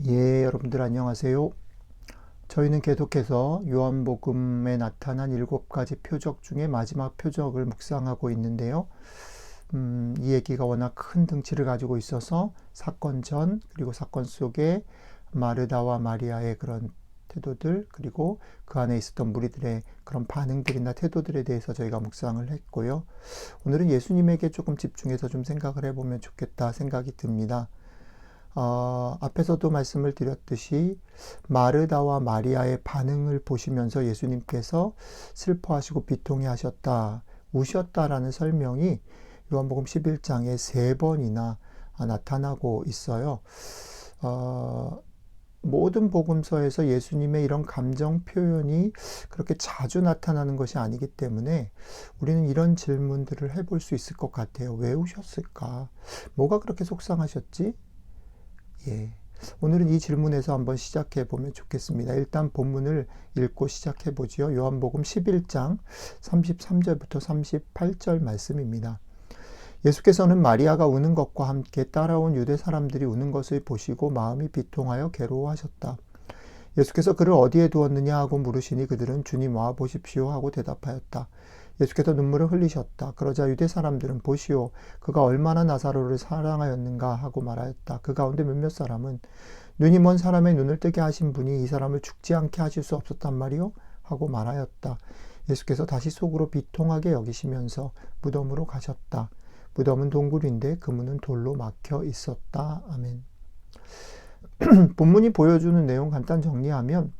여러분들 안녕하세요. 저희는 계속해서 요한복음에 나타난 7가지 표적 중에 마지막 표적을 묵상하고 있는데요. 이 얘기가 워낙 큰 등치를 가지고 있어서 사건 전 그리고 사건 속에 마르다와 마리아의 그런 태도들, 그리고 그 안에 있었던 무리들의 그런 반응들이나 태도들에 대해서 저희가 묵상을 했고요. 오늘은 예수님에게 조금 집중해서 좀 생각을 해보면 좋겠다 생각이 듭니다. 앞에서도 말씀을 드렸듯이 마르다와 마리아의 반응을 보시면서 예수님께서 슬퍼하시고 비통해 하셨다, 우셨다라는 설명이 요한복음 11장에 3번이나 나타나고 있어요. 모든 복음서에서 예수님의 이런 감정 표현이 그렇게 자주 나타나는 것이 아니기 때문에 우리는 이런 질문들을 해볼 수 있을 것 같아요. 왜 우셨을까? 뭐가 그렇게 속상하셨지? 오늘은 이 질문에서 한번 시작해 보면 좋겠습니다. 일단 본문을 읽고 시작해 보지요. 요한복음 11장 33절부터 38절 말씀입니다. 예수께서는 마리아가 우는 것과 함께 따라온 유대 사람들이 우는 것을 보시고 마음이 비통하여 괴로워하셨다. 예수께서 그를 어디에 두었느냐 하고 물으시니 그들은 주님 와 보십시오 하고 대답하였다. 예수께서 눈물을 흘리셨다. 그러자 유대 사람들은 보시오, 그가 얼마나 나사로를 사랑하였는가 하고 말하였다. 그 가운데 몇몇 사람은 눈이 먼 사람의 눈을 뜨게 하신 분이 이 사람을 죽지 않게 하실 수 없었단 말이오? 하고 말하였다. 예수께서 다시 속으로 비통하게 여기시면서 무덤으로 가셨다. 무덤은 동굴인데 그 문은 돌로 막혀 있었다. 아멘. 본문이 보여주는 내용 간단 정리하면,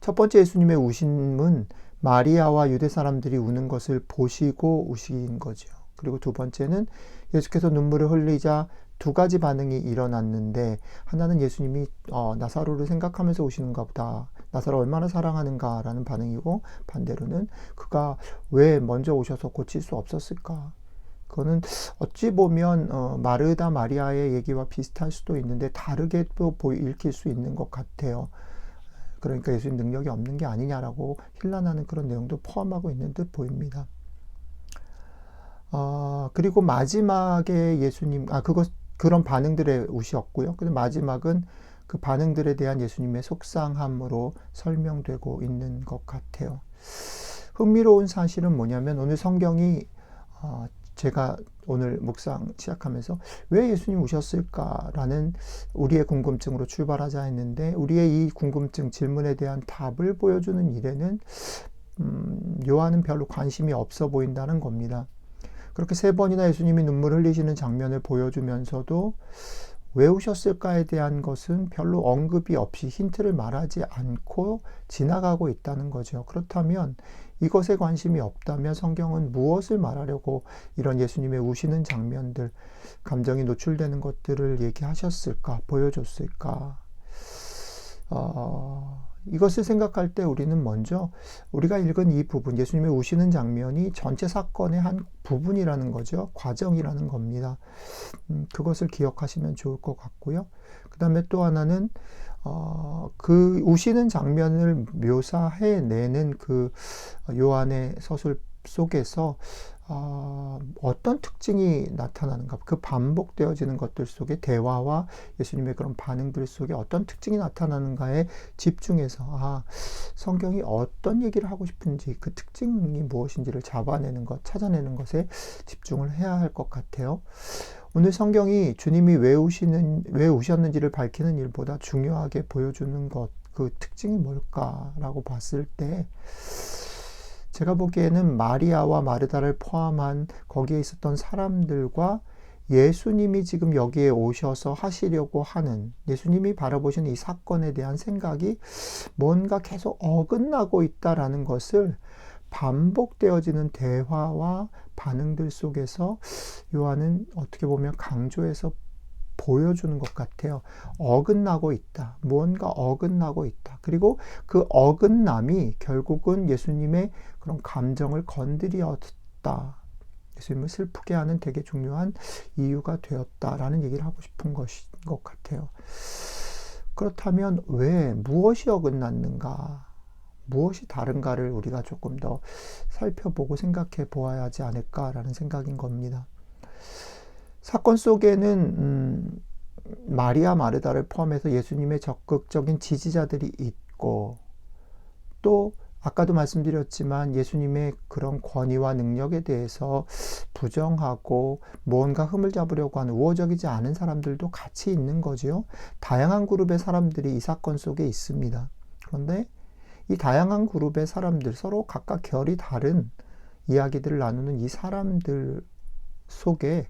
첫 번째 예수님의 우심은 마리아와 유대 사람들이 우는 것을 보시고 우신 거죠. 그리고 두 번째는 예수께서 눈물을 흘리자 2가지 반응이 일어났는데, 하나는 예수님이 나사로를 생각하면서 우시는가 보다, 나사로 얼마나 사랑하는가 라는 반응이고, 반대로는 그가 왜 먼저 오셔서 고칠 수 없었을까? 그거는 어찌 보면 마르다 마리아의 얘기와 비슷할 수도 있는데 다르게 또 읽힐 수 있는 것 같아요. 그러니까 예수님 능력이 없는 게 아니냐라고 힐난하는 그런 내용도 포함하고 있는 듯 보입니다. 그리고 마지막에 예수님, 그런 반응들의 우시였고요. 근데 마지막은 그 반응들에 대한 예수님의 속상함으로 설명되고 있는 것 같아요. 흥미로운 사실은 뭐냐면, 오늘 성경이 제가 오늘 묵상 시작하면서 왜 예수님 우셨을까라는 우리의 궁금증으로 출발하자 했는데, 우리의 이 궁금증 질문에 대한 답을 보여주는 일에는 요한은 별로 관심이 없어 보인다는 겁니다. 그렇게 3번이나 예수님이 눈물 흘리시는 장면을 보여주면서도 왜 우셨을까에 대한 것은 별로 언급이 없이 힌트를 말하지 않고 지나가고 있다는 거죠. 그렇다면 이것에 관심이 없다면 성경은 무엇을 말하려고 이런 예수님의 우시는 장면들, 감정이 노출되는 것들을 얘기하셨을까, 보여줬을까? 이것을 생각할 때 우리는 먼저 우리가 읽은 이 부분, 예수님의 우시는 장면이 전체 사건의 한 부분이라는 거죠. 과정이라는 겁니다. 그것을 기억하시면 좋을 것 같고요. 그 다음에 또 하나는 그 우시는 장면을 묘사해내는 그 요한의 서술 속에서 어떤 특징이 나타나는가, 그 반복되어지는 것들 속에 대화와 예수님의 그런 반응들 속에 어떤 특징이 나타나는가에 집중해서 성경이 어떤 얘기를 하고 싶은지, 그 특징이 무엇인지를 잡아내는 것, 찾아내는 것에 집중을 해야 할 것 같아요. 오늘 성경이 주님이 왜 우셨는지를 밝히는 일보다 중요하게 보여주는 것, 그 특징이 뭘까라고 봤을 때, 제가 보기에는 마리아와 마르다를 포함한 거기에 있었던 사람들과 예수님이 지금 여기에 오셔서 하시려고 하는, 예수님이 바라보시는 이 사건에 대한 생각이 뭔가 계속 어긋나고 있다라는 것을 반복되어지는 대화와 반응들 속에서 요한은 어떻게 보면 강조해서 보여주는 것 같아요. 어긋나고 있다. 무언가 어긋나고 있다. 그리고 그 어긋남이 결국은 예수님의 그런 감정을 건드렸다. 예수님을 슬프게 하는 되게 중요한 이유가 되었다라는 얘기를 하고 싶은 것인 것 같아요. 그렇다면 무엇이 어긋났는가? 무엇이 다른가를 우리가 조금 더 살펴보고 생각해 보아야 하지 않을까라는 생각인 겁니다. 사건 속에는 마리아 마르다를 포함해서 예수님의 적극적인 지지자들이 있고, 또 아까도 말씀드렸지만 예수님의 그런 권위와 능력에 대해서 부정하고 무언가 흠을 잡으려고 하는 우호적이지 않은 사람들도 같이 있는 거지요. 다양한 그룹의 사람들이 이 사건 속에 있습니다. 그런데 이 다양한 그룹의 사람들, 서로 각각 결이 다른 이야기들을 나누는 이 사람들 속에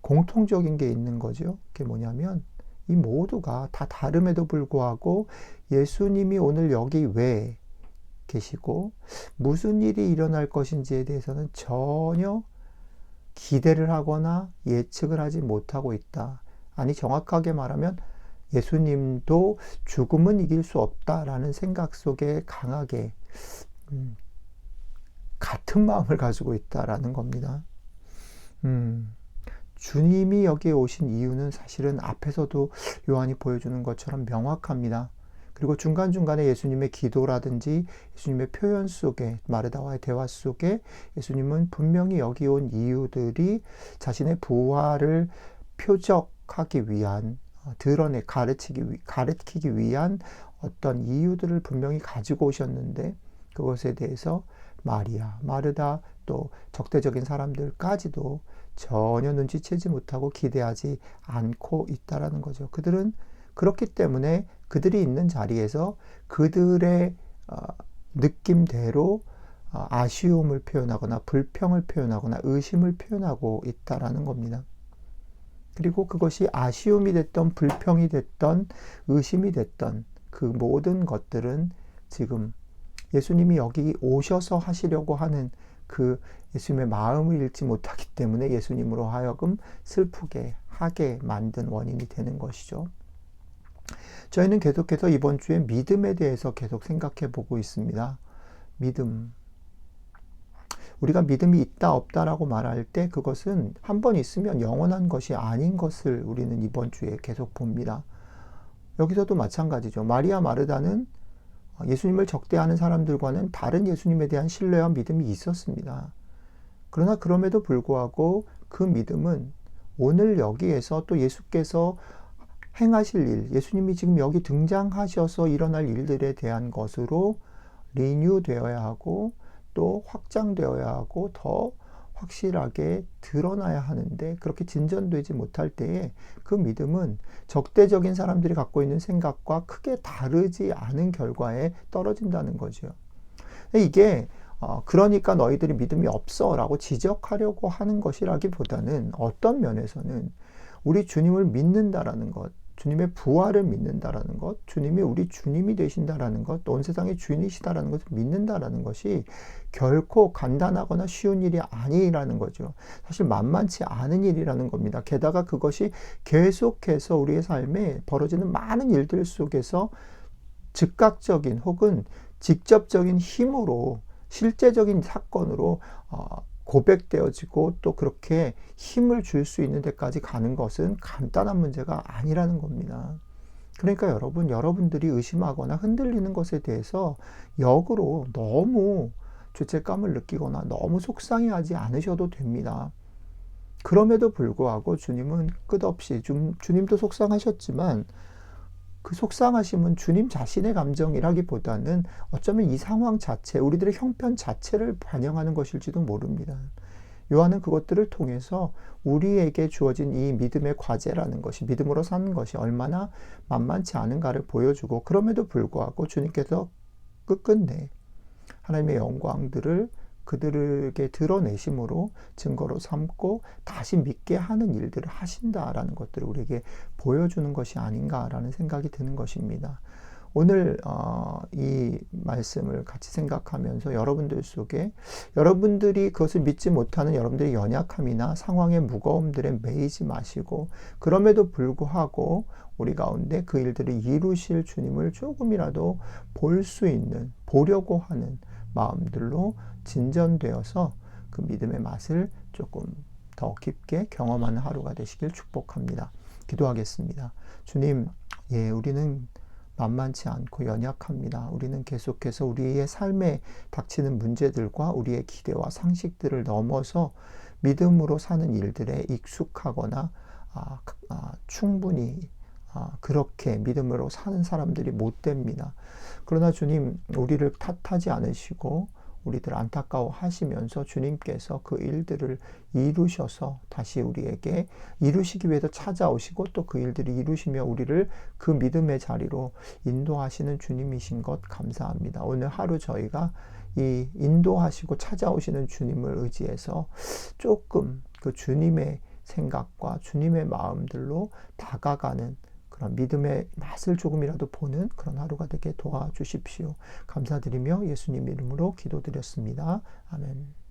공통적인 게 있는 거죠. 그게 뭐냐면 이 모두가 다 다름에도 불구하고 예수님이 오늘 여기 왜 계시고 무슨 일이 일어날 것인지에 대해서는 전혀 기대를 하거나 예측을 하지 못하고 있다. 아니, 정확하게 말하면 예수님도 죽음은 이길 수 없다라는 생각 속에 강하게 같은 마음을 가지고 있다라는 겁니다. 주님이 여기에 오신 이유는 사실은 앞에서도 요한이 보여주는 것처럼 명확합니다. 그리고 중간중간에 예수님의 기도라든지 예수님의 표현 속에, 마르다와의 대화 속에 예수님은 분명히 여기 온 이유들이 자신의 부활을 표적하기 위한, 가르치기 위한 어떤 이유들을 분명히 가지고 오셨는데, 그것에 대해서 마리아, 마르다, 또 적대적인 사람들까지도 전혀 눈치채지 못하고 기대하지 않고 있다라는 거죠. 그들은 그렇기 때문에 그들이 있는 자리에서 그들의 느낌대로 아쉬움을 표현하거나 불평을 표현하거나 의심을 표현하고 있다라는 겁니다. 그리고 그것이 아쉬움이 됐던, 불평이 됐던, 의심이 됐던 그 모든 것들은 지금 예수님이 여기 오셔서 하시려고 하는 그 예수님의 마음을 읽지 못하기 때문에 예수님으로 하여금 슬프게 하게 만든 원인이 되는 것이죠. 저희는 계속해서 이번 주에 믿음에 대해서 계속 생각해 보고 있습니다. 믿음. 우리가 믿음이 있다 없다라고 말할 때 그것은 한 번 있으면 영원한 것이 아닌 것을 우리는 이번 주에 계속 봅니다. 여기서도 마찬가지죠. 마리아 마르다는 예수님을 적대하는 사람들과는 다른 예수님에 대한 신뢰와 믿음이 있었습니다. 그러나 그럼에도 불구하고 그 믿음은 오늘 여기에서 또 예수께서 행하실 일, 예수님이 지금 여기 등장하셔서 일어날 일들에 대한 것으로 리뉴되어야 하고 또 확장되어야 하고 더 확실하게 드러나야 하는데, 그렇게 진전되지 못할 때에 그 믿음은 적대적인 사람들이 갖고 있는 생각과 크게 다르지 않은 결과에 떨어진다는 거죠. 이게 그러니까 너희들이 믿음이 없어 라고 지적하려고 하는 것이라기보다는 어떤 면에서는 우리 주님을 믿는다라는 것, 주님의 부활을 믿는다라는 것, 주님이 우리 주님이 되신다라는 것, 또 온 세상의 주인이시다라는 것을 믿는다라는 것이 결코 간단하거나 쉬운 일이 아니라는 거죠. 사실 만만치 않은 일이라는 겁니다. 게다가 그것이 계속해서 우리의 삶에 벌어지는 많은 일들 속에서 즉각적인 혹은 직접적인 힘으로, 실제적인 사건으로 고백되어지고 또 그렇게 힘을 줄 수 있는 데까지 가는 것은 간단한 문제가 아니라는 겁니다. 그러니까 여러분들이 의심하거나 흔들리는 것에 대해서 역으로 너무 죄책감을 느끼거나 너무 속상해하지 않으셔도 됩니다. 그럼에도 불구하고 주님은 끝없이, 주님도 속상하셨지만 그 속상하심은 주님 자신의 감정이라기보다는 어쩌면 이 상황 자체, 우리들의 형편 자체를 반영하는 것일지도 모릅니다. 요한은 그것들을 통해서 우리에게 주어진 이 믿음의 과제라는 것이, 믿음으로 사는 것이 얼마나 만만치 않은가를 보여주고, 그럼에도 불구하고 주님께서 끝끝내 하나님의 영광들을 그들에게 드러내심으로 증거로 삼고 다시 믿게 하는 일들을 하신다라는 것들을 우리에게 보여주는 것이 아닌가라는 생각이 드는 것입니다. 오늘 이 말씀을 같이 생각하면서 여러분들 속에, 여러분들이 그것을 믿지 못하는 여러분들의 연약함이나 상황의 무거움들에 매이지 마시고, 그럼에도 불구하고 우리 가운데 그 일들을 이루실 주님을 조금이라도 볼 수 있는, 보려고 하는 마음들로 진전되어서 그 믿음의 맛을 조금 더 깊게 경험하는 하루가 되시길 축복합니다. 기도하겠습니다. 주님, 우리는 만만치 않고 연약합니다. 우리는 계속해서 우리의 삶에 닥치는 문제들과 우리의 기대와 상식들을 넘어서 믿음으로 사는 일들에 익숙하거나 충분히 그렇게 믿음으로 사는 사람들이 못 됩니다. 그러나 주님, 우리를 탓하지 않으시고 우리들 안타까워 하시면서 주님께서 그 일들을 이루셔서 다시 우리에게 이루시기 위해서 찾아오시고 또 그 일들을 이루시며 우리를 그 믿음의 자리로 인도하시는 주님이신 것 감사합니다. 오늘 하루 저희가 이 인도하시고 찾아오시는 주님을 의지해서 조금 그 주님의 생각과 주님의 마음들로 다가가는 그런 믿음의 맛을 조금이라도 보는 그런 하루가 되게 도와주십시오. 감사드리며 예수님 이름으로 기도드렸습니다. 아멘.